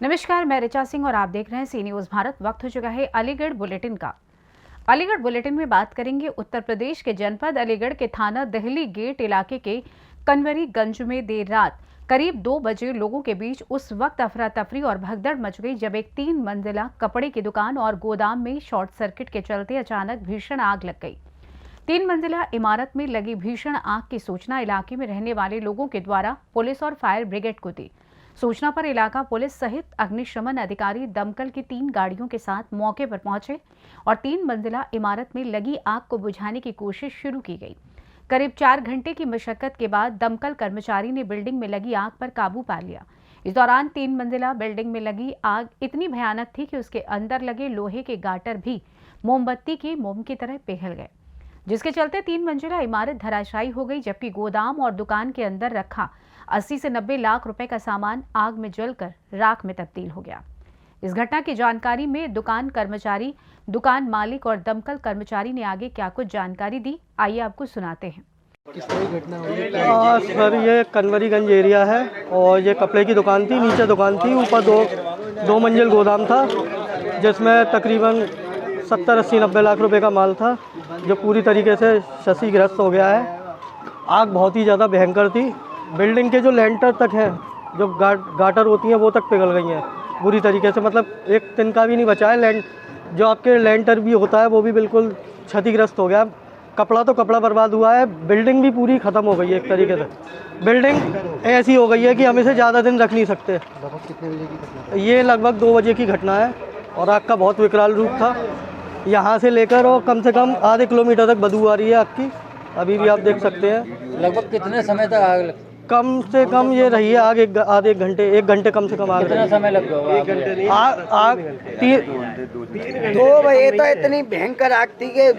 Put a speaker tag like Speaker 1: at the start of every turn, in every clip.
Speaker 1: नमस्कार, मैं ऋचा सिंह और आप देख रहे हैं सी न्यूज़ भारत। वक्त हो चुका है अलीगढ़ बुलेटिन का। अलीगढ़ बुलेटिन में बात करेंगे उत्तर प्रदेश के जनपद अलीगढ़ के थाना दहली गेट इलाके के कनवरीगंज में देर रात करीब 2 बजे लोगों के बीच उस वक्त अफरा तफरी और भगदड़ मच गई जब एक 3 मंजिला कपड़े की दुकान और गोदाम में शॉर्ट सर्किट के चलते अचानक भीषण आग लग गई। 3 मंजिला इमारत में लगी भीषण आग की सूचना इलाके में रहने वाले लोगों के द्वारा पुलिस और फायर ब्रिगेड को दी। सूचना पर इलाका पुलिस सहित अग्निशमन अधिकारी दमकल की 3 गाड़ियों के साथ मौके पर पहुंचे और 3 मंजिला इमारत में लगी आग को बुझाने की कोशिश शुरू की गई। करीब 4 घंटे की मशक्कत के बाद दमकल कर्मचारी ने बिल्डिंग में लगी आग पर काबू पा लिया। इस दौरान 3 मंजिला बिल्डिंग में लगी आग इतनी भयानक थी कि उसके अंदर लगे लोहे के गाटर भी मोमबत्ती की मोम की तरह पिघल गए, जिसके चलते 3 मंजिला इमारत धराशायी हो गई, जबकि गोदाम और दुकान के अंदर रखा 80 से 90 लाख रुपए का सामान आग में जलकर राख में तब्दील हो गया। इस घटना की जानकारी में दुकान कर्मचारी, दुकान मालिक और दमकल कर्मचारी ने आगे क्या कुछ जानकारी दी, आइए आपको सुनाते हैं।
Speaker 2: किस तरह की घटना हुई?
Speaker 3: सर, ये कनवरीगंज एरिया है और ये कपड़े की दुकान थी, नीचे दुकान थी, ऊपर दो मंजिल गोदाम था जिसमें तकरीबन 70-80-90 लाख रुपए का माल था जो पूरी तरीके से क्षतिग्रस्त हो गया है। आग बहुत ही ज़्यादा भयंकर थी। बिल्डिंग के जो लेंटर तक हैं, जो गाटर होती हैं, वो तक पिघल गई हैं बुरी तरीके से। मतलब एक तिनका भी नहीं बचा है। जो आपके लेंटर भी होता है वो भी बिल्कुल क्षतिग्रस्त हो गया। कपड़ा तो कपड़ा बर्बाद हुआ है, बिल्डिंग भी पूरी ख़त्म हो गई है। एक तरीके से बिल्डिंग ऐसी हो गई है कि हम इसे ज़्यादा दिन रख नहीं सकते।
Speaker 2: लगभग कितने बजे की घटना?
Speaker 3: ये लगभग 2 बजे की घटना है और आग का बहुत विकराल रूप था। यहाँ से लेकर और कम से कम आधे किलोमीटर तक बदबू आ रही है आग की, अभी भी आप देख सकते हैं।
Speaker 2: लगभग कितने समय तक आग
Speaker 3: कम से कम ये रही है आग आधे घंटे, 1 घंटे कम से कम आग
Speaker 2: कितना
Speaker 3: रही
Speaker 2: समय लग गया?
Speaker 3: आग
Speaker 4: 2 बजे तो इतनी भयंकर आग थी कि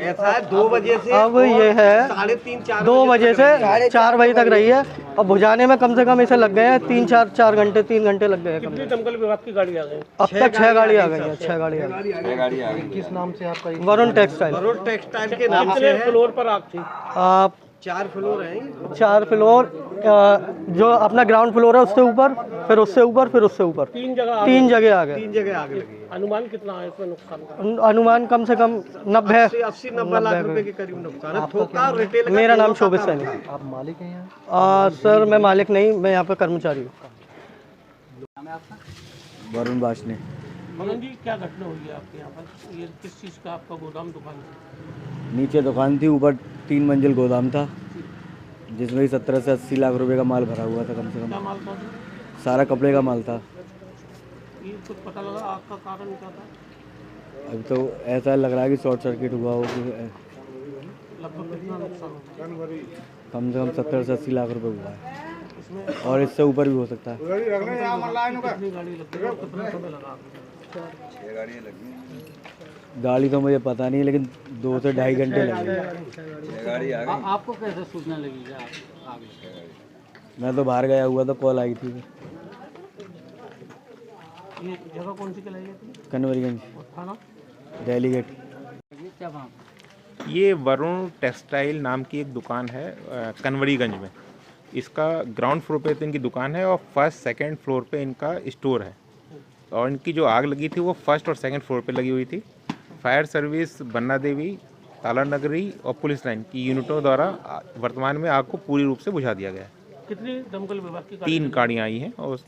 Speaker 5: 2 बजे से
Speaker 3: अब ये है
Speaker 5: 3:30-4
Speaker 3: 2 बजे से 4 बजे तक रही है और बुझाने में कम से कम इसे लग गए हैं 3 घंटे 3 घंटे लग गए हैं।
Speaker 5: दमकल विभाग की गाड़ी आ गई।
Speaker 3: अब तक 6 गाड़ी आ गई है। 6 गाड़ी आ गई।
Speaker 2: किस नाम से आपका?
Speaker 3: वरुण टेक्सटाइल।
Speaker 5: वरुण टेक्सटाइल के नाम से है। फ्लोर पर आग थी?
Speaker 3: आप
Speaker 5: 4 फ्लोर हैं।
Speaker 3: 4 फ्लोर, जो अपना ग्राउंड फ्लोर है उससे ऊपर, फिर उससे ऊपर, फिर उससे ऊपर
Speaker 5: 3 जगह आ गए।
Speaker 3: 3 जगह आ गए।
Speaker 5: अनुमान कितना है इसमें नुकसान का?
Speaker 3: अनुमान कम से कम
Speaker 5: 80-90 लाख रुपए के करीब नुकसान है। थोका और रिटेल।
Speaker 3: मेरा नाम शोभित सैनी।
Speaker 2: आप मालिक हैं यहाँ?
Speaker 3: सर, मैं मालिक नहीं, मैं यहाँ पे कर्मचारी हूँ।
Speaker 6: वरुण वासने।
Speaker 5: मनन जी, क्या घटना हुई है आपके यहाँ पर? ये किस चीज़ का आपका गोदाम दुकान है?
Speaker 6: नीचे दुकान थी, ऊपर 3 मंजिल गोदाम था जिसमें 70 से 80 लाख रुपए का माल भरा हुआ था। कम से
Speaker 5: क्या
Speaker 6: कम
Speaker 5: माल था?
Speaker 6: सारा कपड़े का माल था।
Speaker 5: ये कुछ पता लगा आग का कारण क्या था?
Speaker 6: अभी तो ऐसा लग रहा है कि शॉर्ट सर्किट हुआ हो कि
Speaker 5: लगभग कितना नुकसान होगा?
Speaker 6: कम से कम 70 से 80 लाख रुपए हुआ है
Speaker 5: इसमें
Speaker 6: और इससे ऊपर भी हो सकता है।
Speaker 5: कितनी गाड़ी लगी और कितना समय लगा?
Speaker 6: गाड़ी तो मुझे पता नहीं, लेकिन 2 से 2.5 घंटे लगे।
Speaker 2: आपको कैसे सूचना लगी?
Speaker 6: मैं तो बाहर गया हुआ तो कॉल आई थी।
Speaker 5: ये जगह कौन सी कहलाई जाती है?
Speaker 6: कनवरीगंज
Speaker 5: और थाना?
Speaker 6: दहली गेट।
Speaker 2: क्या वहाँ?
Speaker 7: ये वरुण टेक्सटाइल नाम की एक दुकान है कनवरीगंज में। इसका ग्राउंड फ्लोर पे तो इनकी दुकान है और फर्स्ट सेकंड फ्लोर पे इनका स्टोर है। और इनकी जो आग लगी थी वो फर्स्ट और सेकंड फ्लोर पे लगी हुई थी। फायर सर्विस, बन्ना देवी, ताला नगरी और पुलिस लाइन की यूनिटों द्वारा वर्तमान में आग को पूरी रूप से बुझा दिया गया है।
Speaker 5: कितनी दमकल विभाग की
Speaker 7: 3 गाड़ियाँ आई हैं और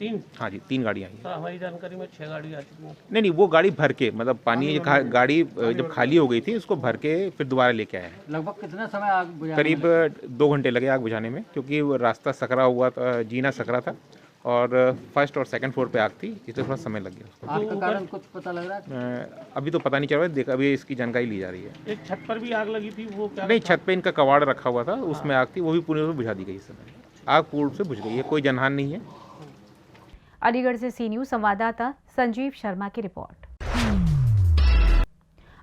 Speaker 5: 3?
Speaker 7: हाँ जी, 3 गाड़ियाँ आई हैं।
Speaker 5: सर, हमारी जानकारी में 6 गाड़ी आ चुकी हैं।
Speaker 7: नहीं, वो गाड़ी भर के, मतलब पानी गाड़ी जब खाली हो गई थी उसको भर के फिर दोबारा लेके आए हैं।
Speaker 2: लगभग कितना समय आग बुझाने में
Speaker 7: करीब 2 घंटे लगे आग बुझाने में, क्योंकि वो रास्ता सकरा हुआ था, जीना सकरा था और फर्स्ट और सेकंड फ्लोर पे आग थी, इसलिए थोड़ा समय लग गया।
Speaker 2: आग का कारण कुछ पता लग रहा है?
Speaker 7: अभी तो पता नहीं चल रहा है, देख अभी इसकी जानकारी ली जा रही है।
Speaker 5: एक छत पर भी आग लगी थी, वो क्या?
Speaker 7: नहीं, छत पे इनका कबाड़ रखा हुआ था, उसमें आग थी, वो भी पूरी रूप से बुझा दी गई। इस समय आग पूर्ण रूप से बुझ गई है, कोई जनहानि नहीं है।
Speaker 1: अलीगढ़ से सी न्यूज़ संवाददाता संजीव शर्मा की रिपोर्ट।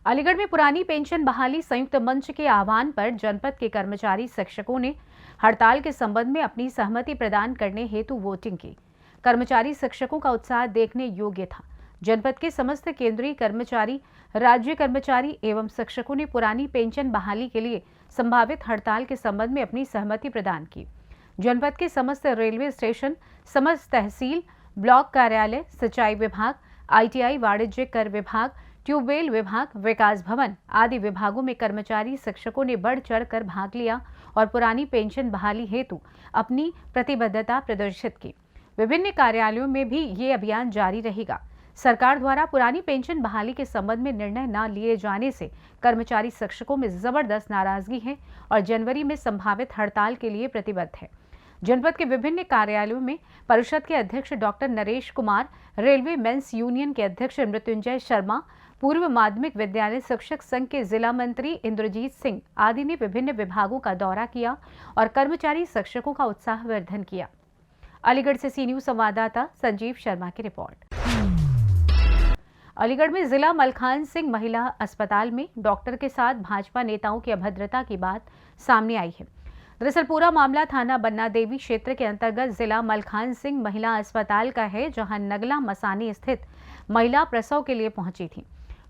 Speaker 1: अलीगढ़ में पुरानी पेंशन बहाली संयुक्त मंच के आह्वान पर जनपद के कर्मचारी शिक्षकों ने हड़ताल के संबंध में अपनी सहमति प्रदान करने हेतु वोटिंग की। कर्मचारी शिक्षकों का उत्साह देखने योग्य था। जनपद के समस्त केंद्रीय कर्मचारी, राज्य कर्मचारी एवं शिक्षकों ने पुरानी पेंशन बहाली के लिए संभावित हड़ताल के संबंध में अपनी सहमति प्रदान की। जनपद के समस्त रेलवे स्टेशन, समस्त तहसील, ब्लॉक कार्यालय, सिंचाई विभाग, ITI, वाणिज्य कर विभाग, ट्यूबवेल विभाग, विकास भवन आदि विभागों में कर्मचारी शिक्षकों ने बढ़ चढ़कर भाग लिया और पुरानी पेंशन बहाली हेतु अपनी प्रतिबद्धता प्रदर्शित की। विभिन्न कार्यालयों में भी ये अभियान जारी रहेगा। सरकार द्वारा पुरानी पेंशन बहाली के संबंध में निर्णय न लिए जाने से कर्मचारी शिक्षकों में जबरदस्त नाराजगी है और जनवरी में संभावित हड़ताल के लिए प्रतिबद्ध है। जनपद के विभिन्न कार्यालयों में परिषद के अध्यक्ष doctor Naresh Kumar, railway men's union के अध्यक्ष मृत्युंजय शर्मा, पूर्व माध्यमिक विद्यालय शिक्षक संघ के जिला मंत्री इंद्रजीत सिंह आदि ने विभिन्न विभागों का दौरा किया और कर्मचारी शिक्षकों का उत्साहवर्धन किया। अलीगढ़ से सी न्यूज संवाददाता संजीव शर्मा की रिपोर्ट। अलीगढ़ में जिला मलखान सिंह महिला अस्पताल में डॉक्टर के साथ भाजपा नेताओं की अभद्रता की बात सामने आई है। दरअसल पूरा मामला थाना बन्ना देवी क्षेत्र के अंतर्गत जिला मलखान सिंह महिला अस्पताल का है, जहां नगला मसानी स्थित महिला प्रसव के लिए पहुंची थी।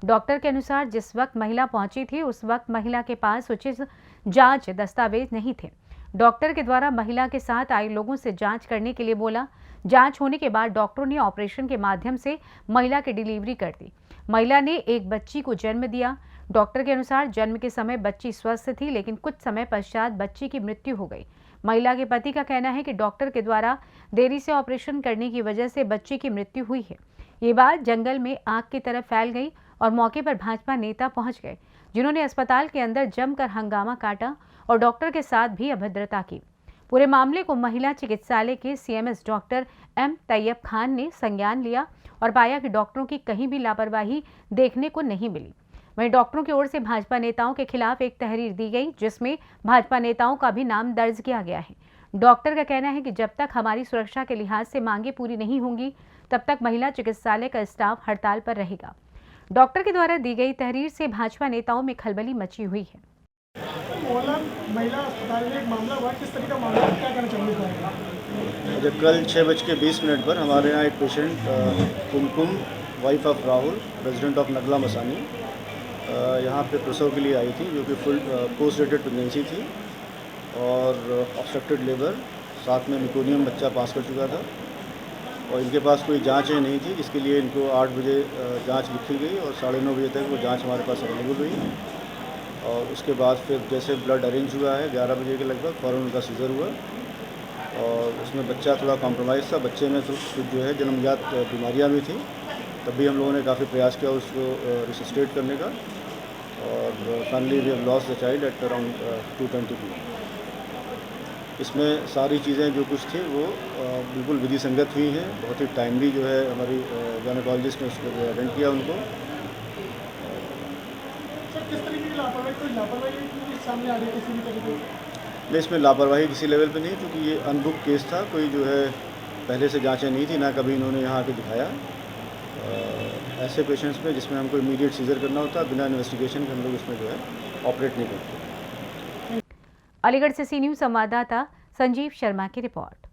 Speaker 1: डॉक्टर के अनुसार जिस वक्त महिला पहुंची थी उस वक्त महिला के पास उचित जांच दस्तावेज नहीं थे। डॉक्टर के द्वारा महिला के साथ आए लोगों से जांच करने के लिए बोला। जांच होने के बाद डॉक्टरों ने ऑपरेशन के माध्यम से महिला की डिलीवरी कर दी। महिला ने एक बच्ची को जन्म दिया। डॉक्टर के अनुसार जन्म के समय बच्ची स्वस्थ थी, लेकिन कुछ समय पश्चात बच्ची की मृत्यु हो गई। महिला के पति का कहना है कि डॉक्टर के द्वारा देरी से ऑपरेशन करने की वजह से बच्ची की मृत्यु हुई है। ये बात जंगल में आग की तरह फैल गई और मौके पर भाजपा नेता पहुंच गए, जिन्होंने अस्पताल के अंदर जमकर हंगामा काटा और डॉक्टर के साथ भी अभद्रता की। पूरे मामले को महिला चिकित्सालय के CMS doctor M Tayyab Khan ने संज्ञान लिया और पाया कि डॉक्टरों की कहीं भी लापरवाही देखने को नहीं मिली। वहीं डॉक्टरों की ओर से भाजपा नेताओं के खिलाफ एक तहरीर दी गई, जिसमें भाजपा नेताओं का भी नाम दर्ज किया गया है। डॉक्टर का कहना है कि जब तक हमारी सुरक्षा के लिहाज से मांगे पूरी नहीं होंगी, तब तक महिला चिकित्सालय का स्टाफ हड़ताल पर रहेगा। डॉक्टर के द्वारा दी गई तहरीर से भाजपा नेताओं में खलबली मची हुई है।
Speaker 8: महिला अस्पताल में एक मामला हुआ, किस तरह का मामला, क्या कहना चाहूँगा?
Speaker 9: जब कल 6:20 पर हमारे यहाँ एक patient Kumkum, wife of Rahul, resident of Nagla Masani, यहाँ पे प्रसव के लिए आई थी, जो कि फुल पोस्ट डेटेड प्रेगनेंसी थी और ऑब्स्ट्रक्टेड लेबर, साथ में निकोनियम बच्चा पास कर चुका था और इनके पास कोई जांच नहीं थी, जिसके लिए इनको 8 बजे जांच लिखी गई और 9:30 बजे तक वो जांच हमारे पास अवेलेबल हुई। और उसके बाद फिर जैसे ब्लड अरेंज हुआ है 11 बजे के लगभग, फ़ौरन उनका सीज़र हुआ और उसमें बच्चा थोड़ा कॉम्प्रोमाइज़ था। बच्चे में कुछ जो है जन्मजात बीमारियां भी थी, तब भी हम लोगों ने काफ़ी प्रयास किया उसको रिसस्टेट करने का और finally we have lost the child at around 2:20 PM। इसमें सारी चीज़ें जो कुछ थी वो बिल्कुल विधि संगत हुई हैं। बहुत ही टाइमली जो है हमारी गायनेकोलॉजिस्ट ने उसको अटेंड किया उनको।
Speaker 8: किस तरीके की लापरवाही, कोई लापरवाही सामने आ रही है किसी भी तरीके की?
Speaker 9: नहीं, इसमें लापरवाही किसी लेवल पे नहीं, क्योंकि ये अनबुक केस था, कोई जो है पहले से जांचें नहीं थी, ना कभी इन्होंने यहाँ आके दिखाया। ऐसे पेशेंट्स में जिसमें हमको इमीडिएट सीजर करना होता है, बिना इन्वेस्टिगेशन के हम लोग इसमें जो है ऑपरेट नहीं करते।
Speaker 1: अलीगढ़ से सी न्यूज संवाददाता संजीव शर्मा की रिपोर्ट।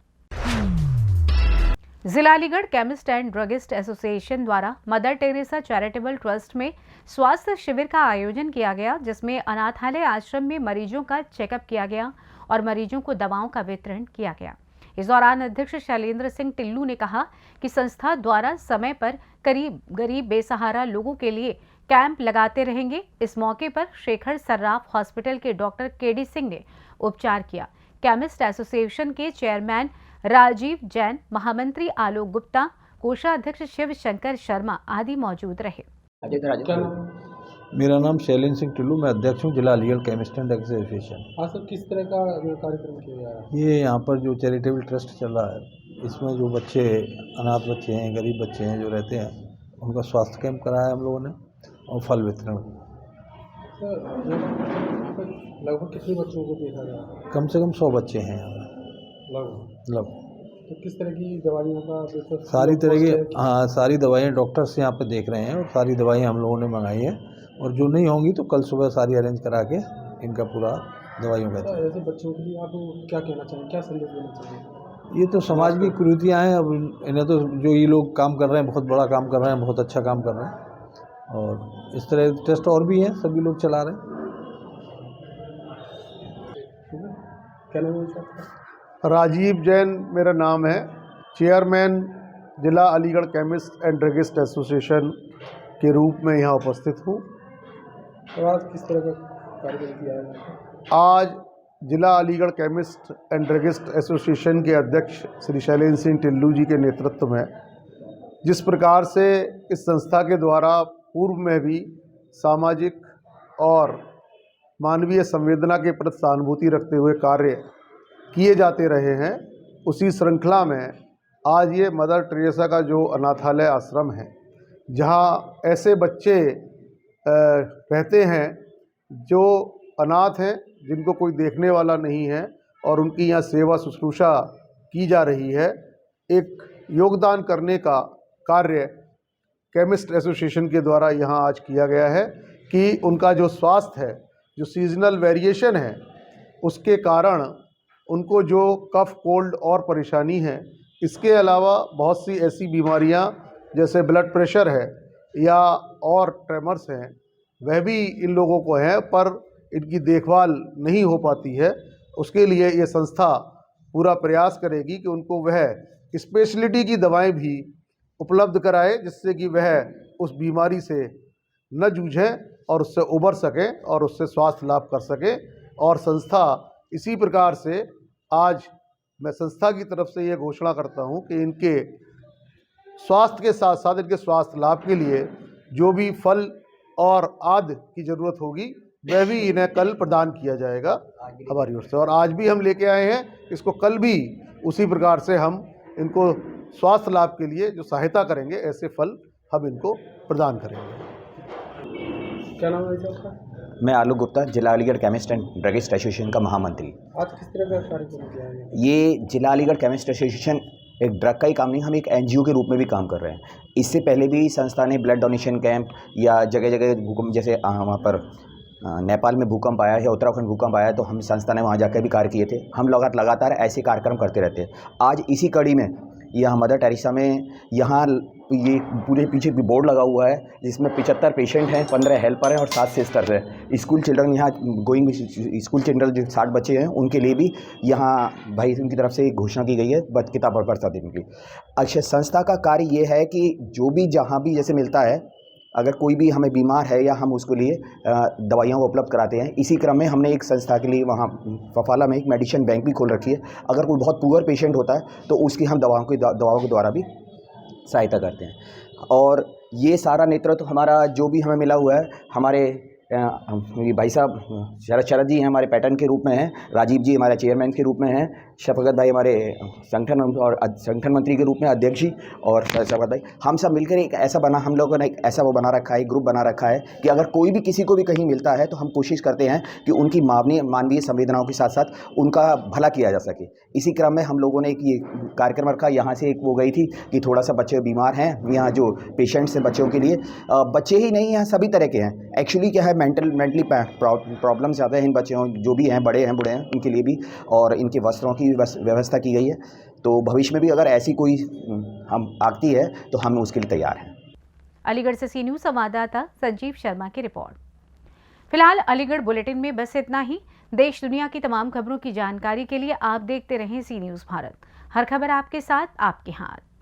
Speaker 1: जिला Aligarh chemist and druggist association द्वारा मदर टेरेसा चैरिटेबल ट्रस्ट में स्वास्थ्य शिविर का आयोजन किया गया, जिसमें अनाथालय आश्रम में मरीजों का चेकअप किया गया और मरीजों को दवाओं का वितरण किया गया। इस दौरान अध्यक्ष शैलेंद्र सिंह टिल्लू ने कहा कि संस्था द्वारा समय पर गरीब बेसहारा लोगों के लिए कैंप लगाते रहेंगे। इस मौके पर शेखर सर्राफ हॉस्पिटल के डॉक्टर KD सिंह ने उपचार किया। केमिस्ट एसोसिएशन के चेयरमैन राजीव जैन, महामंत्री आलोक गुप्ता, कोषाध्यक्ष शिव शंकर शर्मा आदि मौजूद रहे।
Speaker 10: मेरा नाम शैलेंद्र सिंह टिल्लू, मैं अध्यक्ष हूँ जिला Aligarh chemist and drugs association.
Speaker 8: हाँ सर, किस तरह का कार्यक्रम किया जा रहा है?
Speaker 10: ये यहाँ पर जो चैरिटेबल ट्रस्ट चल रहा है, इसमें जो बच्चे, अनाथ बच्चे हैं, गरीब बच्चे हैं जो रहते हैं, उनका स्वास्थ्य कैंप कराया हम लोगों ने और फल वितरण।
Speaker 8: सर, लगभग कितने बच्चों को देखा गया?
Speaker 10: कम से कम 100 बच्चे हैं यहाँ
Speaker 8: लगभग। तो किस तरह की दवाइयों का?
Speaker 10: सारी तरह की, हाँ, सारी दवाइयाँ डॉक्टर्स यहाँ पे देख रहे हैं और सारी दवाइयाँ हम लोगों ने मंगाई हैं और जो नहीं होंगी तो कल सुबह सारी अरेंज करा के इनका पूरा दवाइयों का।
Speaker 8: ऐसे बच्चों के लिए आप क्या कहना चाहेंगे, क्या संदेश देना चाहेंगे?
Speaker 10: ये तो समाज की कुरीतियाँ हैं। अब इन्हें तो जो ये लोग काम कर रहे हैं, बहुत बड़ा काम कर रहे हैं, बहुत अच्छा काम कर रहे हैं और इस तरह टेस्ट और भी हैं, सभी लोग चला रहे हैं।
Speaker 8: क्या नाम है आपका?
Speaker 11: राजीव जैन मेरा नाम है, चेयरमैन
Speaker 9: जिला Aligarh chemist and druggist association के रूप में यहाँ उपस्थित हूँ।
Speaker 8: और आज किस तरह का कार्यक्रम किया है?
Speaker 9: आज जिला Aligarh chemist and druggist association के अध्यक्ष श्री शैलेंद्र सिंह टिल्लू जी के नेतृत्व में जिस प्रकार से इस संस्था के द्वारा पूर्व में भी सामाजिक और मानवीय संवेदना के प्रति सहानुभूति रखते हुए कार्य किए जाते रहे हैं, उसी श्रृंखला में आज ये मदर टेरेसा का जो अनाथालय आश्रम है, जहाँ ऐसे बच्चे रहते हैं जो अनाथ हैं, जिनको कोई देखने वाला नहीं है, और उनकी यहाँ सेवा शुश्रूषा की जा रही है। एक योगदान करने का कार्य केमिस्ट एसोसिएशन के द्वारा यहाँ आज किया गया है कि उनका जो स्वास्थ्य है, जो सीजनल वेरिएशन है, उसके कारण उनको जो कफ कोल्ड और परेशानी है, इसके अलावा बहुत सी ऐसी बीमारियाँ जैसे ब्लड प्रेशर है या और ट्रेमर्स हैं, वह भी इन लोगों को हैं, पर इनकी देखभाल नहीं हो पाती है। उसके लिए ये संस्था पूरा प्रयास करेगी कि उनको वह स्पेशलिटी की दवाएं भी उपलब्ध कराए, जिससे कि वह उस बीमारी से न जूझें और उससे उबर सकें और उससे स्वास्थ्य लाभ कर सकें। और संस्था इसी प्रकार से आज मैं संस्था की तरफ से ये घोषणा करता हूँ कि इनके स्वास्थ्य के साथ साथ इनके स्वास्थ्य लाभ के लिए जो भी फल और आदि की ज़रूरत होगी, वह भी इन्हें कल प्रदान किया जाएगा हमारी ओर से। और आज भी हम लेके आए हैं इसको, कल भी उसी प्रकार से हम इनको स्वास्थ्य लाभ के लिए जो सहायता करेंगे, ऐसे फल हम इनको प्रदान करेंगे।
Speaker 8: क्या नाम है आपका?
Speaker 11: मैं आलोक गुप्ता, जिला Aligarh chemist and druggist association का महामंत्री।
Speaker 8: आज किस तरह का कार्यक्रम किया है?
Speaker 11: ये जिला अलीगढ़ केमिस्ट एसोसिएशन एक ड्रग का ही काम नहीं, हम एक एनजीओ के रूप में भी काम कर रहे हैं। इससे पहले भी संस्था ने ब्लड डोनेशन कैंप या जगह जगह भूकंप, जैसे वहाँ पर नेपाल में भूकंप आया है, उत्तराखंड भूकंप आया है, तो हम संस्था ने वहाँ जाकर भी कार्य किए थे। हम लगातार ऐसे कार्यक्रम करते रहते हैं। आज इसी कड़ी में यहाँ मदर टेरेसा में यहाँ ये पूरे पीछे भी बोर्ड लगा हुआ है, जिसमें 75 पेशेंट हैं, 15 हेल्पर हैं और 7 सिस्टर्स हैं। स्कूल चिल्ड्रन यहाँ गोइंग स्कूल चिल्ड्रन जो 60 बच्चे हैं, उनके लिए भी यहाँ भाई उनकी तरफ से एक घोषणा की गई है किताब प्रसाद देने की। अच्छा, संस्था का कार्य ये है कि जो भी जहाँ भी जैसे मिलता है, अगर कोई भी हमें बीमार है या हम उसके लिए दवाइयाँ उपलब्ध कराते हैं। इसी क्रम में हमने एक संस्था के लिए वहाँ फफाला में एक मेडिसिन बैंक भी खोल रखी है। अगर कोई बहुत पुअर पेशेंट होता है तो उसकी हम दवाओं के द्वारा भी सहायता करते हैं। और ये सारा नेतृत्व हमारा जो भी हमें मिला हुआ है, हमारे भाई साहब शरद जी हैं हमारे पैटर्न के रूप में हैं, राजीव जी हमारे चेयरमैन के रूप में हैं, शफकत भाई हमारे संगठन मंत्री के रूप में अध्यक्ष जी, और शफकत भाई, हम सब मिलकर एक ऐसा हम लोगों ने एक ऐसा वो बना रखा है, ग्रुप बना रखा है कि अगर कोई भी किसी को भी कहीं मिलता है तो हम कोशिश करते हैं कि उनकी मानवीय संवेदनाओं के साथ साथ उनका भला किया जा सके। इसी क्रम में हम लोगों ने एक ये कार्यक्रम रखा। यहाँ से एक वो गई थी कि थोड़ा सा बच्चे बीमार हैं, यहाँ जो पेशेंट्स हैं बच्चों के लिए, बच्चे ही नहीं हैं, सभी तरह के हैं। एक्चुअली क्या है, मेंटली प्रॉब्लम ज़्यादा है इन बच्चों, जो भी हैं, बड़े हैं बूढ़े हैं, उनके लिए भी, और इनके वस्त्रों की व्यवस्था की गई है। तो भविष्य में भी अगर ऐसी कोई हम आती है तो हम उसके लिए तैयार हैं।
Speaker 1: अलीगढ़ से सी न्यूज़ संवाददाता संजीव शर्मा की रिपोर्ट। फिलहाल अलीगढ़ बुलेटिन में बस इतना ही। देश दुनिया की तमाम खबरों की जानकारी के लिए आप देखते रहें सी न्यूज़ भारत। हर खबर आपके साथ, आपके हाथ।